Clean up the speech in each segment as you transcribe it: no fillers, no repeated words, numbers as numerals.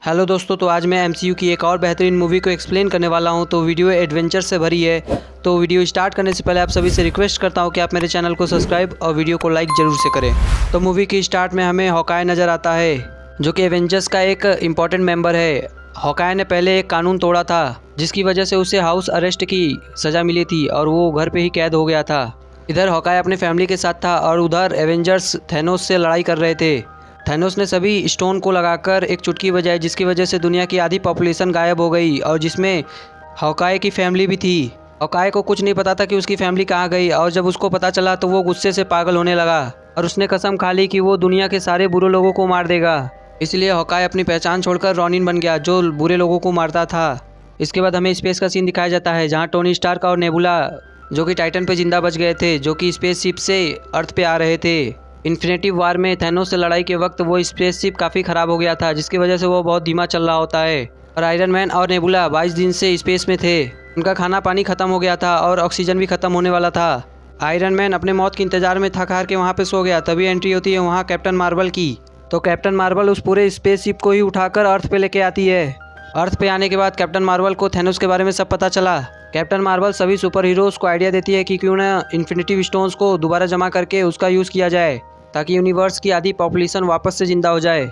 Hello दोस्तों, तो आज मैं एमसीयू की एक और बेहतरीन मूवी को एक्सप्लेन करने वाला हूं। तो वीडियो एडवेंचर से भरी है। तो वीडियो स्टार्ट करने से पहले आप सभी से रिक्वेस्ट करता हूं कि आप मेरे चैनल को सब्सक्राइब और वीडियो को लाइक ज़रूर से करें। तो मूवी की स्टार्ट में हमें हॉकाय नज़र आता है, जो कि एवेंजर्स का एक इम्पॉर्टेंट मेंबर है। हॉकाय ने पहले एक कानून तोड़ा था, जिसकी वजह से उसे हाउस अरेस्ट की सज़ा मिली थी और वो घर पर ही कैद हो गया था। इधर हॉकाय अपने फैमिली के साथ था और उधर एवेंजर्स थैनोस से लड़ाई कर रहे थे। थैनोस ने सभी स्टोन को लगाकर एक चुटकी बजाई, जिसकी वजह से दुनिया की आधी पॉपुलेशन गायब हो गई और जिसमें हॉकाय की फैमिली भी थी। हॉकाय को कुछ नहीं पता था कि उसकी फैमिली कहाँ गई, और जब उसको पता चला तो वो गुस्से से पागल होने लगा और उसने कसम खा ली कि वो दुनिया के सारे बुरे लोगों को मार देगा। इसलिए हॉकाय अपनी पहचान छोड़कर रॉनिन बन गया, जो बुरे लोगों को मारता था। इसके बाद हमें स्पेस का सीन दिखाया जाता है, जहाँ टोनी स्टार्क और नेबुला, जो कि टाइटन पे जिंदा बच गए थे, जो कि स्पेसशिप से अर्थ पे आ रहे थे। इन्फिनिटी वार में थैनोस से लड़ाई के वक्त वो स्पेसशिप काफ़ी ख़राब हो गया था, जिसकी वजह से वो बहुत धीमा चल रहा होता है। और आयरन मैन और नेबुला 22 दिन से स्पेस में थे। उनका खाना पानी ख़त्म हो गया था और ऑक्सीजन भी ख़त्म होने वाला था। आयरन मैन अपने मौत के इंतजार में थक हार के वहाँ पे सो गया। तभी एंट्री होती है वहाँ कैप्टन मार्वल की। तो कैप्टन मार्वल उस पूरे स्पेसशिप को ही उठाकर अर्थ पे लेके आती है। अर्थ पे आने के बाद कैप्टन मार्वल को थैनोस के बारे में सब पता चला। कैप्टन मार्वल सभी सुपर हीरोज़ को आइडिया देती है कि क्यों ना इन्फिनिटी स्टोन्स को दोबारा जमा करके उसका यूज़ किया जाए, ताकि यूनिवर्स की आधी पॉपुलेशन वापस से जिंदा हो जाए।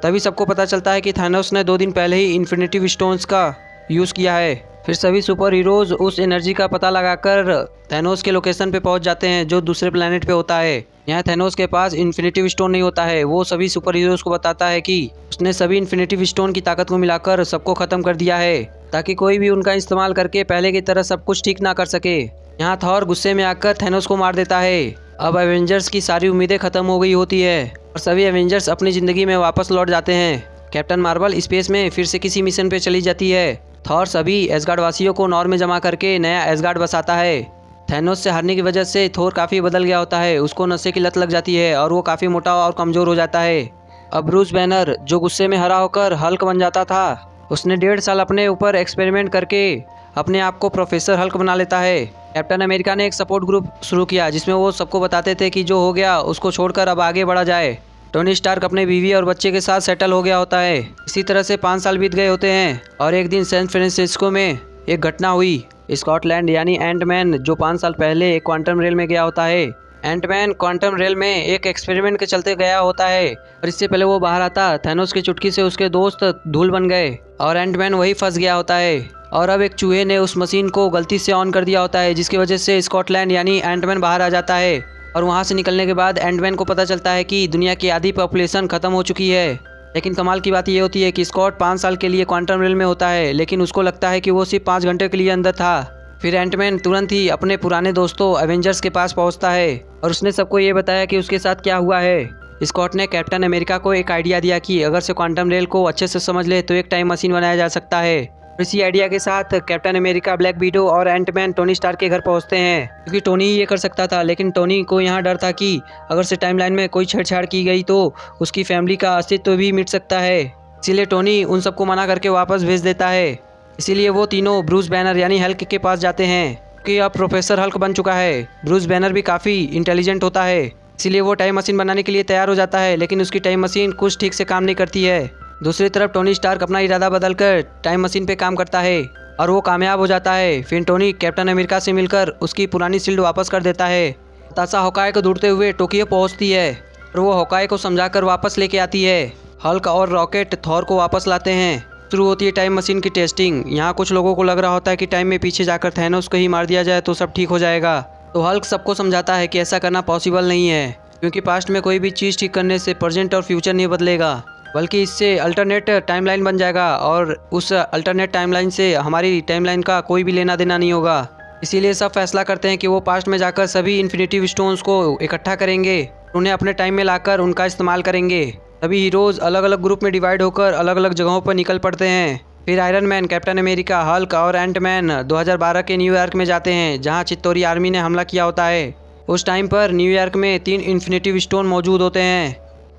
तभी सबको पता चलता है कि थैनोस ने 2 दिन पहले ही इन्फिनिटी स्टोन्स का यूज़ किया है। फिर सभी सुपर हीरोज़ उस एनर्जी का पता लगाकर थैनोस के लोकेशन पे पहुंच जाते हैं, जो दूसरे प्लेनेट पे होता है। यहाँ थैनोस के पास इन्फिनिटी स्टोन नहीं होता है। वो सभी सुपर हीरोज़ को बताता है कि उसने सभी इन्फिनिटी स्टोन की ताकत को मिलाकर सबको ख़त्म कर दिया है, ताकि कोई भी उनका इस्तेमाल करके पहले की तरह सब कुछ ठीक ना कर सके। यहाँ थॉर गुस्से में आकर थैनोस को मार देता है। अब एवेंजर्स की सारी उम्मीदें ख़त्म हो गई होती है और सभी एवेंजर्स अपनी ज़िंदगी में वापस लौट जाते हैं। कैप्टन मार्वल स्पेस में फिर से किसी मिशन पे चली जाती है। थॉर सभी एसगार्ड वासियों को नॉर में जमा करके नया एसगार्ड बसाता है। थैनोस से हारने की वजह से थोर काफ़ी बदल गया होता है। उसको नशे की लत लग जाती है और वो काफ़ी मोटा और कमज़ोर हो जाता है। अब ब्रूस बैनर, जो गुस्से में हरा होकर हल्क बन जाता था, उसने 1.5 साल अपने ऊपर एक्सपेरिमेंट करके अपने आप को प्रोफेसर हल्क बना लेता है। कैप्टन अमेरिका ने एक सपोर्ट ग्रुप शुरू किया, जिसमें वो सबको बताते थे कि जो हो गया उसको छोड़कर अब आगे बढ़ा जाए। टोनी स्टार्क अपने बीवी और बच्चे के साथ सेटल हो गया होता है। इसी तरह से 5 साल बीत गए होते हैं और एक दिन सैन फ्रांसिस्को में एक घटना हुई। स्कॉटलैंड यानी एंटमैन, जो 5 साल पहले एक क्वांटम रेल में गया होता है। एंटमैन क्वांटम रेल में एक एक्सपेरिमेंट के चलते गया होता है और इससे पहले वो बाहर आता, थैनोस की चुटकी से उसके दोस्त धूल बन गए और एंटमैन वही फंस गया होता है। और अब एक चूहे ने उस मशीन को गलती से ऑन कर दिया होता है, जिसकी वजह से स्कॉटलैंड यानी एंटमैन बाहर आ जाता है। और वहाँ से निकलने के बाद एंटमैन को पता चलता है कि दुनिया की आधी पॉपुलेशन ख़त्म हो चुकी है। लेकिन कमाल की बात ये होती है कि स्कॉट 5 साल के लिए क्वांटम रेल में होता है, लेकिन उसको लगता है कि वो सिर्फ 5 घंटे के लिए अंदर था। फिर एंटमैन तुरंत ही अपने पुराने दोस्तों एवेंजर्स के पास पहुँचता है और उसने सबको ये बताया कि उसके साथ क्या हुआ है। स्कॉट ने कैप्टन अमेरिका को एक आइडिया दिया कि अगर से क्वांटम रेल को अच्छे से समझ ले तो एक टाइम मशीन बनाया जा सकता है। इसी आइडिया के साथ कैप्टन अमेरिका, ब्लैक विडो और एंटमैन टोनी स्टार्क के घर पहुंचते हैं, क्योंकि टोनी ही ये कर सकता था। लेकिन टोनी को यहाँ डर था कि अगर से टाइमलाइन में कोई छेड़छाड़ की गई तो उसकी फैमिली का अस्तित्व भी मिट सकता है। इसीलिए टोनी उन सबको मना करके वापस भेज देता है। इसीलिए वो तीनों ब्रूस बैनर यानी हल्क के पास जाते हैं, क्योंकि अब प्रोफेसर हल्क बन चुका है। ब्रूस बैनर भी काफ़ी इंटेलिजेंट होता है, इसीलिए वो टाइम मशीन बनाने के लिए तैयार हो जाता है, लेकिन उसकी टाइम मशीन कुछ ठीक से काम नहीं करती है। दूसरी तरफ टोनी स्टार्क अपना इरादा बदलकर टाइम मशीन पे काम करता है और वो कामयाब हो जाता है। फिर टोनी कैप्टन अमेरिका से मिलकर उसकी पुरानी शील्ड वापस कर देता है। तासा हॉकाय को ढूंढते हुए टोक्यो पहुंचती है और वो हॉकाय को समझाकर वापस लेके आती है। हल्क और रॉकेट थॉर को वापस लाते हैं। शुरू होती है टाइम मशीन की टेस्टिंग। यहाँ कुछ लोगों को लग रहा होता है कि टाइम में पीछे जाकर थैनोस को ही मार दिया जाए तो सब ठीक हो जाएगा। तो हल्क सबको समझाता है कि ऐसा करना पॉसिबल नहीं है, क्योंकि पास्ट में कोई भी चीज़ ठीक करने से प्रेजेंट और फ्यूचर नहीं बदलेगा, बल्कि इससे अल्टरनेट टाइमलाइन बन जाएगा और उस अल्टरनेट टाइमलाइन से हमारी टाइमलाइन का कोई भी लेना देना नहीं होगा। इसीलिए सब फैसला करते हैं कि वो पास्ट में जाकर सभी इन्फिनिटी स्टोन्स को इकट्ठा करेंगे, उन्हें अपने टाइम में लाकर उनका इस्तेमाल करेंगे। सभी हीरोज़ अलग अलग ग्रुप में डिवाइड होकर अलग अलग जगहों पर निकल पड़ते हैं। फिर iron man, captain America, Hulk और एंटमैन 2012 के न्यूयॉर्क में जाते हैं, जहाँ चित्तौरी आर्मी ने हमला किया होता है। उस टाइम पर न्यूयॉर्क में 3 इन्फिनिटी स्टोन मौजूद होते हैं।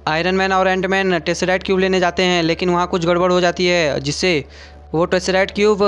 आयरन मैन और एंटमैन टेसराइट क्यूब लेने जाते हैं, लेकिन वहाँ कुछ गड़बड़ हो जाती है, जिससे वो टेसराइट क्यूब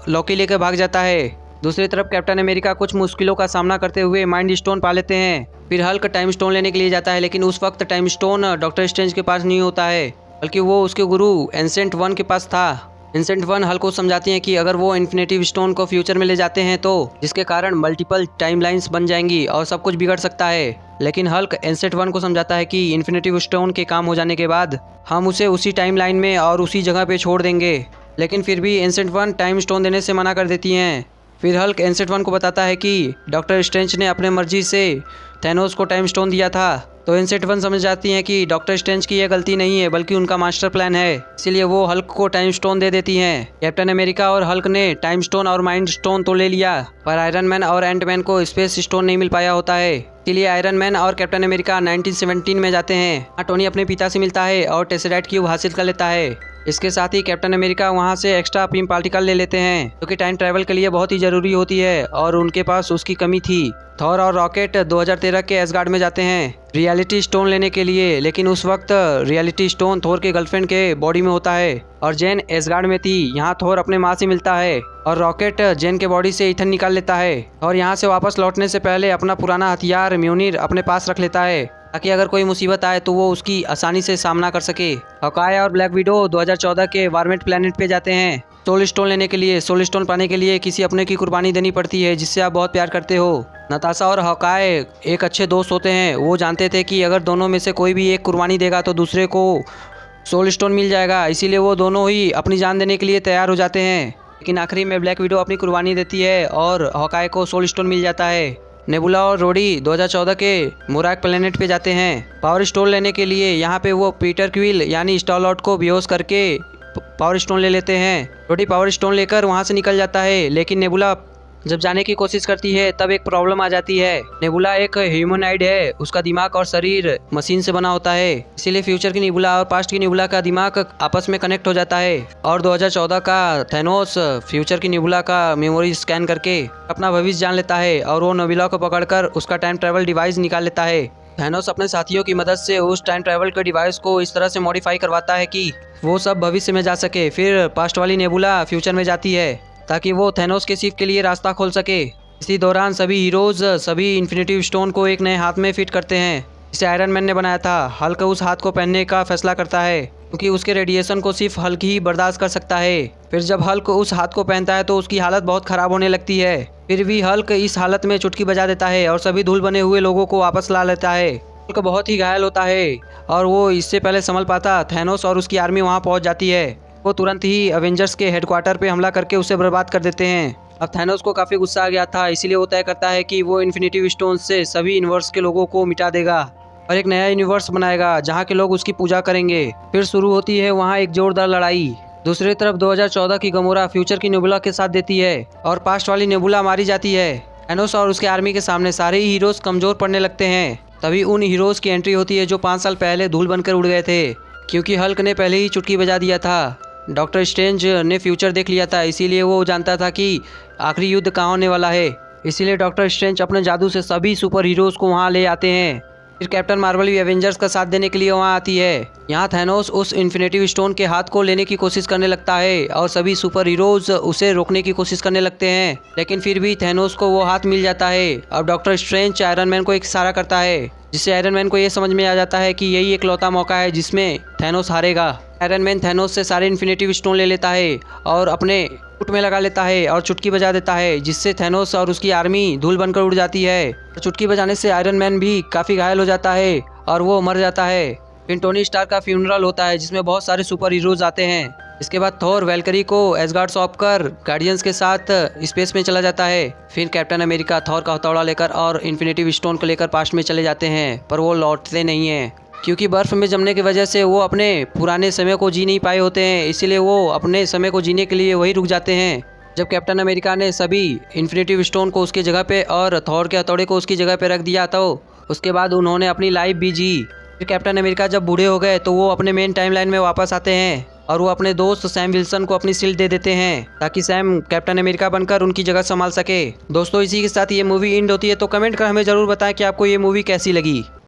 लॉकी लेकर भाग जाता है। दूसरी तरफ कैप्टन अमेरिका कुछ मुश्किलों का सामना करते हुए माइंड स्टोन पा लेते हैं। फिर हल्क टाइम स्टोन लेने के लिए जाता है, लेकिन उस वक्त टाइम स्टोन डॉक्टर स्ट्रेंज के पास नहीं होता है। बल्कि वो उसके गुरु एंसेंट वन के पास था। एंसेंट वन हल्क को समझाती हैं कि अगर वो इन्फिनिटी स्टोन को फ्यूचर में ले जाते हैं तो जिसके कारण मल्टीपल टाइमलाइंस बन जाएंगी और सब कुछ बिगड़ सकता है। लेकिन हल्क एंसेंट वन को समझाता है कि इन्फिनिटी स्टोन के काम हो जाने के बाद हम उसे उसी टाइमलाइन में और उसी जगह पे छोड़ देंगे। लेकिन फिर भी एंसेंट वन टाइम स्टोन देने से मना कर देती हैं। फिर हल्क एंसेंट वन को बताता है कि डॉक्टर स्ट्रेंज ने अपने मर्जी से थैनोस को टाइम स्टोन दिया था। तो एंसेंट वन समझ जाती हैं कि डॉक्टर स्ट्रेंज की यह गलती नहीं है बल्कि उनका मास्टर प्लान है, इसीलिए वो हल्क को टाइम स्टोन दे देती हैं। कैप्टन अमेरिका और हल्क ने टाइम स्टोन और माइंड स्टोन तो ले लिया, पर आयरन मैन और एंट मैन को स्पेस स्टोन नहीं मिल पाया होता है। इसीलिए आयरन मैन और कैप्टन अमेरिका 1917 में जाते हैं। यहाँ टोनी अपने पिता से मिलता है और टेसरेट क्यूब हासिल कर लेता है। इसके साथ ही कैप्टन अमेरिका वहाँ से एक्स्ट्रा प्रीम पार्टिकल ले लेते हैं जो कि टाइम ट्रैवल के लिए बहुत ही ज़रूरी होती है और उनके पास उसकी कमी थी। थॉर और रॉकेट 2013 के एसगार्ड में जाते हैं रियलिटी स्टोन लेने के लिए, लेकिन उस वक्त रियलिटी स्टोन थोर के गर्लफ्रेंड के बॉडी में होता है और जेन एसगार्ड में थी। यहाँ थोर अपने माँ से मिलता है और रॉकेट जेन के बॉडी से ईथन निकाल लेता है और यहाँ से वापस लौटने से पहले अपना पुराना हथियार म्यूनिर अपने पास रख लेता है ताकि अगर कोई मुसीबत आए तो वो उसकी आसानी से सामना कर सके। हॉकाय और ब्लैक विडो 2014 के वारमेट प्लेनेट पे जाते हैं सोल स्टोन लेने के लिए। सोल स्टोन पाने के लिए किसी अपने की कुर्बानी देनी पड़ती है जिससे आप बहुत प्यार करते हो। नताशा और हॉकाय एक अच्छे दोस्त होते हैं। वो जानते थे कि अगर दोनों में से कोई भी एक कुर्बानी देगा तो दूसरे को सोल स्टोन मिल जाएगा, इसीलिए वो दोनों ही अपनी जान देने के लिए तैयार हो जाते हैं। लेकिन आखिरी में ब्लैक विडो अपनी कुर्बानी देती है और हॉकाय को सोल स्टोन मिल जाता है। नेबुला और रोडी 2014 के मोराक प्लेनेट पे जाते हैं पावर स्टोन लेने के लिए। यहाँ पे वो पीटर क्विल यानी स्टार-लॉर्ड को बेहोश करके पावर स्टोन ले लेते हैं। रोडी पावर स्टोन लेकर वहाँ से निकल जाता है, लेकिन नेबुला जब जाने की कोशिश करती है तब एक प्रॉब्लम आ जाती है। नेबुला एक ह्यूमनॉइड है, उसका दिमाग और शरीर मशीन से बना होता है, इसीलिए फ्यूचर की नेबुला और पास्ट की नेबुला का दिमाग आपस में कनेक्ट हो जाता है और 2014 का थैनोस फ्यूचर की नेबुला का मेमोरी स्कैन करके अपना भविष्य जान लेता है और वो नेबुला को पकड़कर उसका टाइम ट्रैवल डिवाइस निकाल लेता है। थैनोस अपने साथियों की मदद से उस टाइम ट्रैवल के डिवाइस को इस तरह से मॉडिफाई करवाता है कि वो सब भविष्य में जा सके। फिर पास्ट वाली नेबुला फ्यूचर में जाती है ताकि वो थैनोस के शिप के लिए रास्ता खोल सके। इसी दौरान सभी हीरोज सभी इन्फिनिटी स्टोन को एक नए हाथ में फिट करते हैं जिसे आयरन मैन ने बनाया था। हल्क उस हाथ को पहनने का फैसला करता है क्योंकि उसके रेडिएशन को सिर्फ हल्क ही बर्दाश्त कर सकता है। फिर जब हल्क उस हाथ को पहनता है तो उसकी हालत बहुत ख़राब होने लगती है। फिर भी हल्क इस हालत में चुटकी बजा देता है और सभी धूल बने हुए लोगों को वापस ला लेता है। हल्क बहुत ही घायल होता है और वो इससे पहले संभल पाता थैनोस और उसकी आर्मी वहाँ पहुँच जाती है। वो तुरंत ही एवेंजर्स के हेडक्वार्टर पे हमला करके उसे बर्बाद कर देते हैं। अब थैनोस को काफ़ी गुस्सा आ गया था, इसीलिए वो तय करता है कि वो इन्फिनिटी स्टोन से सभी यूनिवर्स के लोगों को मिटा देगा और एक नया यूनिवर्स बनाएगा जहाँ के लोग उसकी पूजा करेंगे। फिर शुरू होती है वहाँ एक जोरदार लड़ाई। दूसरी तरफ 2014 की गमोरा फ्यूचर की नेबुला के साथ देती है और पास्ट वाली नेबुला मारी जाती है। थैनोस और उसके आर्मी के सामने सारे ही हीरोज कमजोर पड़ने लगते हैं। तभी उन हीरोज की एंट्री होती है जो 5 साल पहले धूल बनकर उड़ गए थे क्योंकि हल्क ने पहले ही चुटकी बजा दिया था। डॉक्टर स्ट्रेंज ने फ्यूचर देख लिया था, इसीलिए वो जानता था कि आखिरी युद्ध कहाँ होने वाला है। इसीलिए डॉक्टर स्ट्रेंज अपने जादू से सभी सुपर हीरोज़ को वहाँ ले आते हैं। फिर कैप्टन मार्वल भी एवेंजर्स का साथ देने के लिए वहाँ आती है। यहाँ थैनोस उस इन्फिनिटी स्टोन के हाथ को लेने की कोशिश करने लगता है और सभी सुपर हीरोज उसे रोकने की कोशिश करने लगते हैं, लेकिन फिर भी थैनोस को वो हाथ मिल जाता है। अब डॉक्टर स्ट्रेंज आयरन मैन को एक इशारा करता है जिससे आयरन मैन को ये समझ में आ जाता है कि यही एकलौता मौका है जिसमें थैनोस हारेगा। आयरन मैन थैनोस से सारे इन्फिनिटी स्टोन ले लेता है और अपने फुट में लगा लेता है और चुटकी बजा देता है जिससे थैनोस और उसकी आर्मी धूल बनकर उड़ जाती है। चुटकी बजाने से आयरन मैन भी काफ़ी घायल हो जाता है और वो मर जाता है। फिर टोनी स्टार्क का फ्यूनरल होता है जिसमें बहुत सारे सुपर हीरोज आते हैं। इसके बाद थोर वैल्करी को एसगार्ड सौंप कर गार्डियंस के साथ स्पेस में चला जाता है। फिर कैप्टन अमेरिका थोर का हथौड़ा लेकर और इन्फिनिटी स्टोन को लेकर पास्ट में चले जाते हैं, पर वो लौटते नहीं हैं क्योंकि बर्फ़ में जमने की वजह से वो अपने पुराने समय को जी नहीं पाए होते हैं, इसीलिए वो अपने समय को जीने के लिए वही रुक जाते हैं। जब कैप्टन अमेरिका ने सभी इन्फिनिटी स्टोन को उसकी जगह पे और थॉर के हथौड़े को उसकी जगह पे रख दिया तो उसके बाद उन्होंने अपनी लाइफ भी जी। फिर कैप्टन अमेरिका जब बूढ़े हो गए तो वो अपने मेन टाइमलाइन में वापस आते हैं और वो अपने दोस्त सैम विल्सन को अपनी शील्ड दे देते हैं ताकि सैम कैप्टन अमेरिका बनकर उनकी जगह संभाल सके। दोस्तों, इसी के साथ ये मूवी एंड होती है, तो कमेंट कर हमें ज़रूर बताएं कि आपको ये मूवी कैसी लगी।